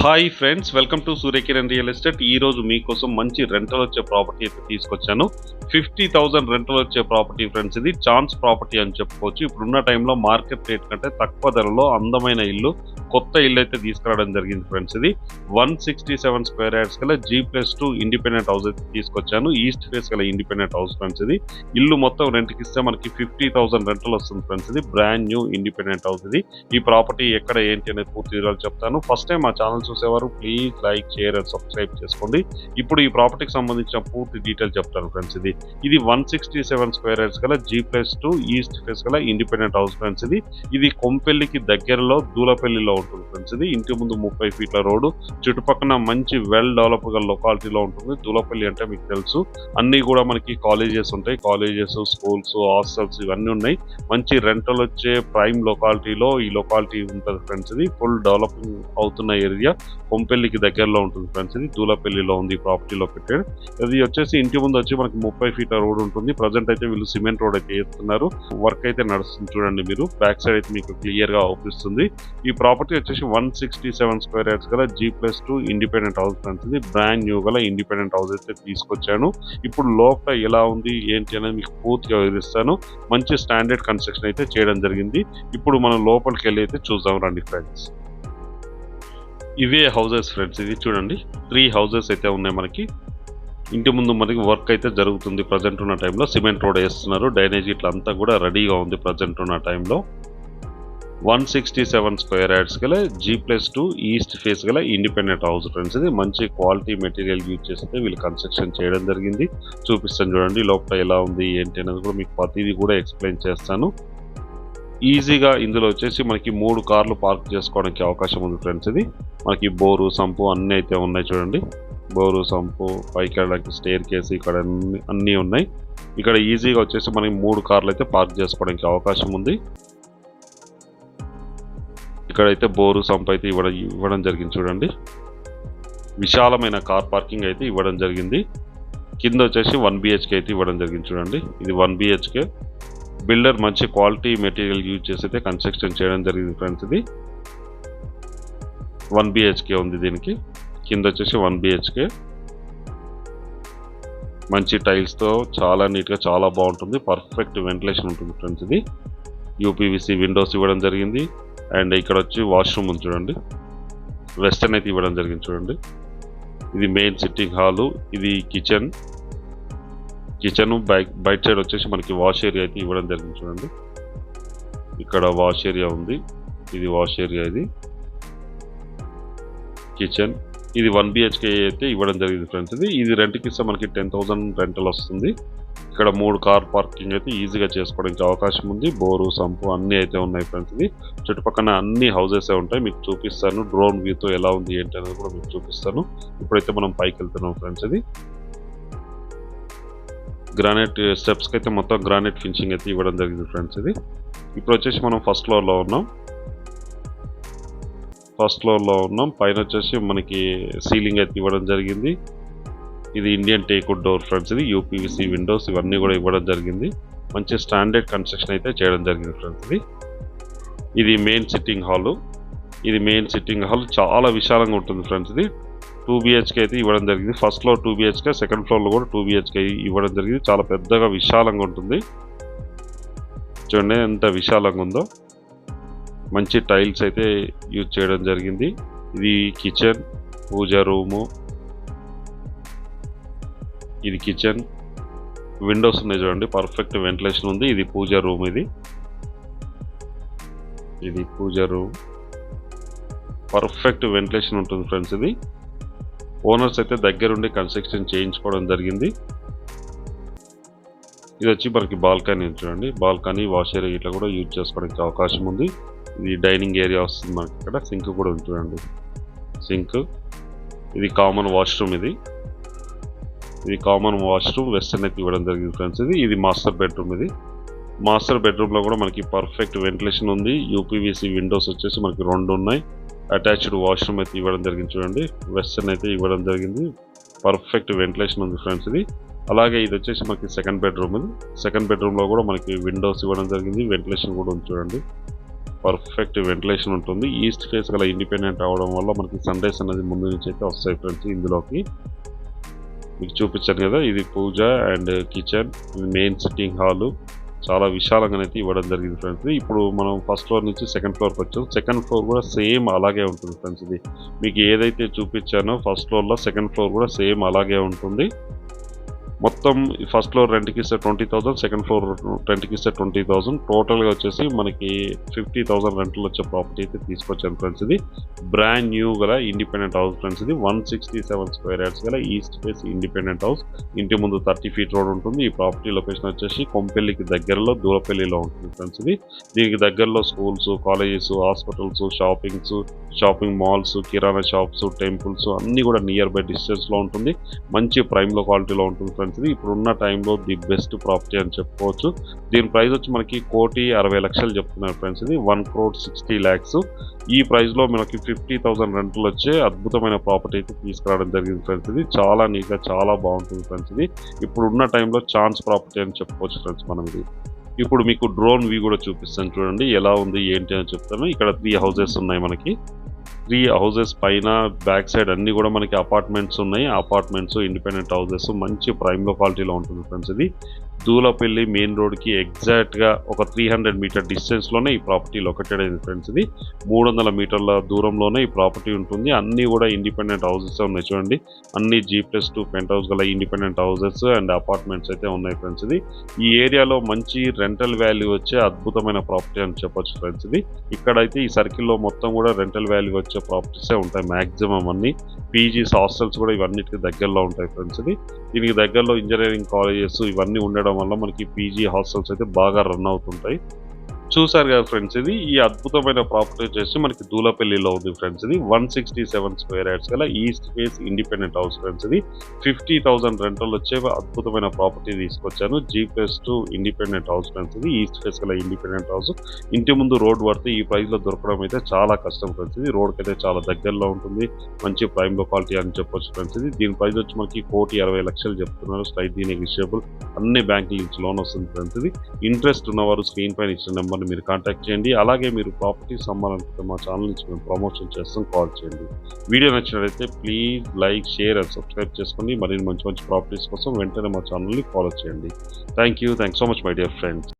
Hi friends, welcome to Surya Kiran real estate. ఈ రోజు మీకోసం మంచి రెంటల్ వచ్చే ప్రాపర్టీ అయితే తీసుకొచ్చాను. 50,000 రెంటల్ వచ్చే ప్రాపర్టీ ఫ్రెండ్స్. ఇది ఛాన్స్ ప్రాపర్టీ అని చెప్పుకోవచ్చు. ఇప్పుడున్న టైంలో మార్కెట్ రేట్ కంటే తక్కువ ధరలో అందమైన ఇల్లు, కొత్త ఇల్లు అయితే తీసుకురావడం జరిగింది ఫ్రెండ్స్. ఇది 167 స్క్వేర్ యార్డ్స్ గల G+2 ఇండిపెండెంట్ హౌస్ అయితే తీసుకొచ్చాను. ఈస్ట్ ఫేస్ గల ఇండిపెండెంట్ హౌస్ ఫ్రెండ్స్. ఇది ఇల్లు మొత్తం రెంట్కి ఇస్తే మనకి 50,000 రెంటల్ వస్తుంది ఫ్రెండ్స్. ఇది బ్రాండ్ న్యూ ఇండిపెండెంట్ హౌస్. ఇది ఈ ప్రాపర్టీ ఎక్కడ ఏంటి అనేది పూర్తి వివరాలు చెప్తాను. ఫస్ట్ టైం మా ఛానల్ చూసేవారు please like, share and subscribe చేసుకోండి. ఇప్పుడు ఈ ప్రాపర్టీకి సంబంధించిన పూర్తి డీటెయిల్ చెప్తాను ఫ్రెండ్స్. ఇది 167 స్క్వేర్ యార్డ్స్ గల G+2 ఈస్ట్ ఫేస్ గల ఇండిపెండెంట్ హౌస్ ఫ్రెండ్స్. ఇది కొంపెల్లికి దగ్గరలో దూలపల్లిలో ఉంటుంది ఫ్రెండ్స్. ఇది ఇంటి ముందు 30 ఫీట్ల రోడ్డు, చుట్టుపక్కల మంచి వెల్ డెవలప్ గా లొకాలిటీలో ఉంటుంది. దూలపల్లి అంటే మీకు తెలుసు, అన్ని కూడా మనకి కాలేజెస్ ఉంటాయి. కాలేజెస్, స్కూల్స్, హాస్టల్స్ ఇవన్నీ ఉన్నాయి. మంచి రెంటల్ వచ్చే ప్రైమ్ లొకాలిటీలో ఈ లొకాలిటీ ఉంటుంది ఫ్రెండ్స్. ఇది ఫుల్ డెవలపింగ్ అవుతున్న ఏరియా, కొంపెల్లికి దగ్గరలో ఉంటుంది ఫ్రెండ్స్. ఇది దూలపల్లిలో ఉంది ప్రాపర్టీలో పెట్టాడు. ఇది వచ్చేసి ఇంటి ముందు వచ్చి మనకి 30 ఫీట్ల రోడ్ ఉంటుంది. ప్రజెంట్ అయితే వీళ్ళు సిమెంట్ రోడ్ అయితే వేస్తున్నారు. వర్క్ అయితే నడుస్తుంది చూడండి. మీరు బ్యాక్ సైడ్ అయితే మీకు క్లియర్ గా అవుపిస్తుంది. ఈ ప్రాపర్టీ వచ్చేసి 167 స్క్వేర్ యార్డ్స్ గల G+2 ఇండిపెండెంట్ హౌస్ ఫ్రెండ్స్. ఇది బ్రాండ్ న్యూ గల ఇండిపెండెంట్ హౌస్ అయితే తీసుకొచ్చాను. ఇప్పుడు లోపల ఎలా ఉంది ఏంటి అనేది మీకు పూర్తిగా వివరిస్తాను. మంచి స్టాండర్డ్ కన్స్ట్రక్షన్ అయితే చేయడం జరిగింది. ఇప్పుడు మనం లోపలికి వెళ్ళి అయితే చూద్దాం రండి ఫ్రెండ్స్. ఇవే హౌసెస్ ఫ్రెండ్స్. ఇది చూడండి, 3 హౌసెస్ అయితే ఉన్నాయి మనకి. ఇంటి ముందు మనకి వర్క్ అయితే జరుగుతుంది. ప్రజెంట్ ఉన్న టైంలో సిమెంట్ రోడ్ వేస్తున్నారు. డ్రైనేజ్ ఇట్లా అంతా కూడా రెడీగా ఉంది ప్రజెంట్ ఉన్న టైంలో. 167 స్క్వేర్ యార్డ్స్ గల G+2 ఈస్ట్ ఫేస్ గల ఇండిపెండెంట్ హౌస్ ఫ్రెండ్స్. ఇది మంచి క్వాలిటీ మెటీరియల్ యూజ్ చేస్తే వీళ్ళు కన్స్ట్రక్షన్ చేయడం జరిగింది. చూపిస్తాను చూడండి లోపల ఎలా ఉంది ఏంటి అనేది కూడా మీకు ప్రతిదీ కూడా ఎక్స్ప్లెయిన్ చేస్తాను. ఈజీగా ఇందులో వచ్చేసి మనకి 3 కార్లు పార్క్ చేసుకోవడానికి అవకాశం ఉంది ఫ్రెండ్స్. ఇది మనకి బోరు, సంపు అన్నీ అయితే ఉన్నాయి చూడండి. బోరు, సంపు, పైకి వెళ్ళడానికి స్టేర్ కేసు, ఇక్కడ అన్నీ ఉన్నాయి. ఇక్కడ ఈజీగా వచ్చేసి మనకి 3 కార్లు అయితే పార్క్ చేసుకోవడానికి అవకాశం ఉంది. ఇక్కడైతే బోరు, సంపు అయితే ఇవ్వడం జరిగింది చూడండి. విశాలమైన కార్ పార్కింగ్ అయితే ఇవ్వడం జరిగింది. కింద వచ్చేసి 1 BHK అయితే ఇవ్వడం జరిగింది చూడండి. ఇది 1 BHK. బిల్డర్ మంచి క్వాలిటీ మెటీరియల్ యూజ్ చేసి అయితే కన్స్ట్రక్షన్ చేయడం జరిగింది ఫ్రెండ్స్. ఇది 1 BHK ఉంది. దీనికి కింద వచ్చేసి 1 BHK. మంచి టైల్స్తో చాలా నీట్గా చాలా బాగుంటుంది. పర్ఫెక్ట్ వెంటిలేషన్ ఉంటుంది ఫ్రెండ్స్. ఇది UPVC విండోస్ ఇవ్వడం జరిగింది. అండ్ ఇక్కడ వచ్చి వాష్రూమ్ ఉంది చూడండి. వెస్టర్న్ అయితే ఇవ్వడం జరిగింది చూడండి. ఇది మెయిన్ సిట్టింగ్ హాలు. ఇది కిచెన్ బయట సైడ్ వచ్చేసి మనకి వాష్ ఏరియా అయితే ఇవ్వడం జరిగింది చూడండి. ఇక్కడ వాష్ ఏరియా ఉంది. ఇది వాష్ ఏరియా. ఇది కిచెన్. ఇది 1 BHK అయితే ఇవ్వడం జరిగింది ఫ్రెండ్స్. ఇది రెంట్కి ఇస్తే మనకి 10,000 రెంటల్ వస్తుంది. ఇక్కడ 3 కార్ పార్కింగ్ అయితే ఈజీగా చేసుకోవడానికి అవకాశం ఉంది. బోరు, సంపు అన్నీ అయితే ఉన్నాయి ఫ్రెండ్స్. ఇది చుట్టుపక్కల అన్ని హౌసెస్ ఉంటాయి. మీకు చూపిస్తాను డ్రోన్ వ్యూతో ఎలా ఉంది ఏంటి అనేది కూడా మీకు చూపిస్తాను. ఇప్పుడైతే మనం పైకి వెళ్తున్నాం ఫ్రెండ్స్. ఇది గ్రానైట్ స్టెప్స్కి అయితే మొత్తం గ్రానైట్ ఫినిషింగ్ అయితే ఇవ్వడం జరిగింది ఫ్రెండ్స్. ఇది ఇప్పుడు వచ్చేసి మనం ఫస్ట్ ఫ్లోర్లో ఉన్నాం. పైన వచ్చేసి మనకి సీలింగ్ అయితే ఇవ్వడం జరిగింది. ఇది ఇండియన్ టేక్వుడ్ డోర్ ఫ్రెండ్స్. ఇది UPVC విండోస్ ఇవన్నీ కూడా ఇవ్వడం జరిగింది. మంచి స్టాండర్డ్ కన్స్ట్రక్షన్ అయితే చేయడం జరిగింది ఫ్రెండ్స్. ఇది మెయిన్ సిట్టింగ్ హాల్. చాలా విశాలంగా ఉంటుంది ఫ్రెండ్స్. ఇది 2 BHK అయితే ఇవ్వడం జరిగింది. ఫస్ట్ ఫ్లోర్ 2 BHK, సెకండ్ ఫ్లోర్లో కూడా 2 BHK ఇవ్వడం జరిగింది. చాలా పెద్దగా విశాలంగా ఉంటుంది. చూడండి ఎంత విశాలంగా ఉందో. మంచి టైల్స్ అయితే యూజ్ చేయడం జరిగింది. ఇది కిచెన్, పూజా రూము. ఇది కిచెన్, విండోస్ ఉన్నాయి చూడండి. పర్ఫెక్ట్ వెంటిలేషన్ ఉంది. ఇది పూజా రూమ్. ఇది పూజా రూమ్. పర్ఫెక్ట్ వెంటిలేషన్ ఉంటుంది ఫ్రెండ్స్. ఇది ఓనర్స్ అయితే దగ్గరుండి కన్స్ట్రక్షన్ చేయించుకోవడం జరిగింది. ఇది వచ్చి మనకి బాల్కనీ చూడండి. బాల్కనీ, వాష్ ఏరియా ఇట్లా కూడా యూజ్ చేసుకోవడానికి అవకాశం ఉంది. ఇది డైనింగ్ ఏరియా వస్తుంది మనకి. ఇక్కడ సింక్ కూడా ఉంది చూడండి. సింక్. ఇది కామన్ వాష్రూమ్. ఇది కామన్ వాష్రూమ్. వెస్టర్న్ అయితే ఇవ్వడం జరిగింది ఫ్రెండ్స్. ఇది మాస్టర్ బెడ్రూమ్. ఇది మాస్టర్ బెడ్రూమ్లో కూడా మనకి పర్ఫెక్ట్ వెంటిలేషన్ ఉంది. UPVC విండోస్ వచ్చేసి మనకి 2 ఉన్నాయి. అటాచ్డ్ వాష్రూమ్ అయితే ఇవ్వడం జరిగింది చూడండి. వెస్టర్న్ అయితే ఇవ్వడం జరిగింది. పర్ఫెక్ట్ వెంటిలేషన్ ఉంది ఫ్రెండ్స్. అలాగే ఇది వచ్చేసి మనకి సెకండ్ బెడ్రూమ్. సెకండ్ బెడ్రూమ్లో కూడా మనకి విండోస్ ఇవ్వడం జరిగింది. వెంటిలేషన్ కూడా ఉంది చూడండి. పర్ఫెక్ట్ వెంటిలేషన్ ఉంటుంది. ఈస్ట్ ఫేస్ గల ఇండిపెండెంట్ అవ్వడం వల్ల మనకి సన్ రైజ్ అనేది ముందు నుంచి అయితే వస్తాయి ఫ్రెండ్స్. ఇందులోకి మీకు చూపించాను కదా, ఇది పూజ and kitchen, main sitting hall చాలా విశాలంగానైతే ఇవ్వడం జరిగింది ఫ్రెండ్స్. ఇప్పుడు మనం ఫస్ట్ ఫ్లోర్ నుంచి సెకండ్ ఫ్లోర్కి వచ్చాం. సెకండ్ ఫ్లోర్ కూడా సేమ్ అలాగే ఉంటుంది ఫ్రెండ్స్. ఇది మీకు ఏదైతే చూపించానో ఫస్ట్ ఫ్లోర్లో సెకండ్ ఫ్లోర్ కూడా సేమ్ అలాగే ఉంటుంది. మొత్తం ఫస్ట్ ఫ్లోర్ రెంట్కి ఇస్తే 20,000, సెకండ్ ఫ్లోర్ రెంట్కి ఇస్తే 20,000, టోటల్గా వచ్చేసి మనకి 50,000 రెంట్లు వచ్చే ప్రాపర్టీ అయితే తీసుకొచ్చాను ఫ్రెండ్స్. ఇది బ్రాండ్ న్యూ గల ఇండిపెండెంట్ హౌస్ ఫ్రెండ్స్. ఇది 167 స్క్వేర్ యార్డ్స్ గల ఈస్ట్ ఫేస్ ఇండిపెండెంట్ హౌస్. ఇంటి ముందు 30 ఫీట్ రోడ్ ఉంటుంది. ఈ ప్రాపర్టీ లొకేషన్ వచ్చేసి కొంపెల్లికి దగ్గరలో దూరపల్లిలో ఉంటుంది ఫ్రెండ్స్. ఇది దీనికి దగ్గరలో schools, colleges, hospitals, shopping malls, కిరాణా షాప్స్, టెంపుల్స్ అన్నీ కూడా నియర్ బై డిస్టెన్స్లో ఉంటుంది. మంచి ప్రైమ్ క్వాలిటీలో ఉంటుంది ఫ్రెండ్స్. ఇది ఇప్పుడున్న టైంలో ది బెస్ట్ ప్రాపర్టీ అని చెప్పుకోవచ్చు. దీని ప్రైస్ వచ్చి మనకి 1,60,00,000 చెప్తున్నారు ఫ్రెండ్స్. ఇది 1,60,00,000. ఈ ప్రైస్లో మనకి 50,000 రెంట్లు వచ్చే అద్భుతమైన ప్రాపర్టీ అయితే తీసుకురావడం జరిగింది ఫ్రెండ్స్. ఇది చాలా నీట్గా చాలా బాగుంటుంది ఫ్రెండ్స్. ఇది ఇప్పుడున్న టైంలో ఛాన్స్ ప్రాపర్టీ అని చెప్పుకోవచ్చు ఫ్రెండ్స్ మనం. ఇది ఇప్పుడు మీకు డ్రోన్ వ్యూ కూడా చూపిస్తాను చూడండి, ఎలా ఉంది ఏంటి అని చెప్తాను. ఇక్కడ 3 హౌసెస్ ఉన్నాయి మనకి. 3 హౌసెస్ పైన బ్యాక్ సైడ్ అన్ని కూడా మనకి అపార్ట్మెంట్స్ ఉన్నాయి. అపార్ట్మెంట్స్, ఇండిపెండెంట్ హౌసెస్ మంచి ప్రైమ్ క్వాలిటీలో ఉంటుంది ఫ్రెండ్స్. ఇది దూలపల్లి మెయిన్ రోడ్కి ఎగ్జాక్ట్గా ఒక 300 మీటర్ డిస్టెన్స్లోనే ఈ ప్రాపర్టీ లొకేటెడ్ అయింది ఫ్రెండ్స్. ఇది 300 మీటర్ల దూరంలోనే ఈ ప్రాపర్టీ ఉంటుంది. అన్నీ కూడా ఇండిపెండెంట్ హౌసెస్ ఉన్నాయి చూడండి. అన్ని G+2 పెంట్ హౌస్ గల ఇండిపెండెంట్ హౌసెస్ అండ్ అపార్ట్మెంట్స్ అయితే ఉన్నాయి ఫ్రెండ్స్. ఇది ఈ ఏరియాలో మంచి రెంటల్ వాల్యూ వచ్చే అద్భుతమైన ప్రాపర్టీ అని చెప్పొచ్చు ఫ్రెండ్స్. ఇది ఇక్కడైతే ఈ సర్కిల్లో మొత్తం కూడా రెంటల్ వాల్యూ వచ్చే ప్రాపర్టీసే ఉంటాయి మ్యాక్సిమం అన్ని. పీజీస్, హాస్టల్స్ కూడా ఇవన్నిటికి దగ్గరలో ఉంటాయి ఫ్రెండ్స్. ఇది దీనికి దగ్గరలో ఇంజనీరింగ్ కాలేజెస్ ఇవన్నీ ఉండడం వల్ల మనకి పీజీ, హాస్టల్స్ అయితే బాగా రన్ అవుతుంటాయి. చూసారు కదా ఫ్రెండ్స్, ఇది ఈ అద్భుతమైన ప్రాపర్టీ వచ్చేసి మనకి దూలపల్లిలో ఉంది ఫ్రెండ్స్. ఇది 167 స్క్వేర్ యార్డ్స్ గల east face independent house friends. ఇది 50,000 రెంటల్ వచ్చే అద్భుతమైన ప్రాపర్టీ తీసుకొచ్చాను. G+2 independent house friends. ఇది ఈస్ట్ ఫేస్ గల ఇండిపెండెంట్ హౌస్. ఇంటి ముందు రోడ్ పడితే ఈ ప్రైస్ లో దొరకడం అయితే చాలా కష్టం ఫ్రెండ్స్. ఇది రోడ్కి అయితే చాలా దగ్గరలో ఉంటుంది. మంచి ప్రైమ్ క్వాలిటీ అని చెప్పొచ్చు ఫ్రెండ్స్. ఇది దీని ప్రైస్ వచ్చి మనకి 1,60,00,000 చెప్తున్నారు. స్లైట్ నెగోషియబుల్, అన్ని బ్యాంకుల నుంచి లోన్ వస్తుంది ఫ్రెండ్స్. ఇది ఇంట్రెస్ట్ ఉన్నవారు స్క్రీన్ పైన ఇచ్చిన నెంబర్ మీరు కాంటాక్ట్ చేయండి. అలాగే మీరు ప్రాపర్టీస్ అమ్మాలనుకుంటే మా ఛానల్ నుంచి మేము ప్రమోషన్ చేస్తాం, కాల్ చేయండి. వీడియో నచ్చినట్లయితే please like, share and subscribe చేసుకోండి. మరిన్ని మంచి మంచి ప్రాపర్టీస్ కోసం వెంటనే మా ఛానల్ని ఫాలో చేయండి. Thank you so much my dear friends.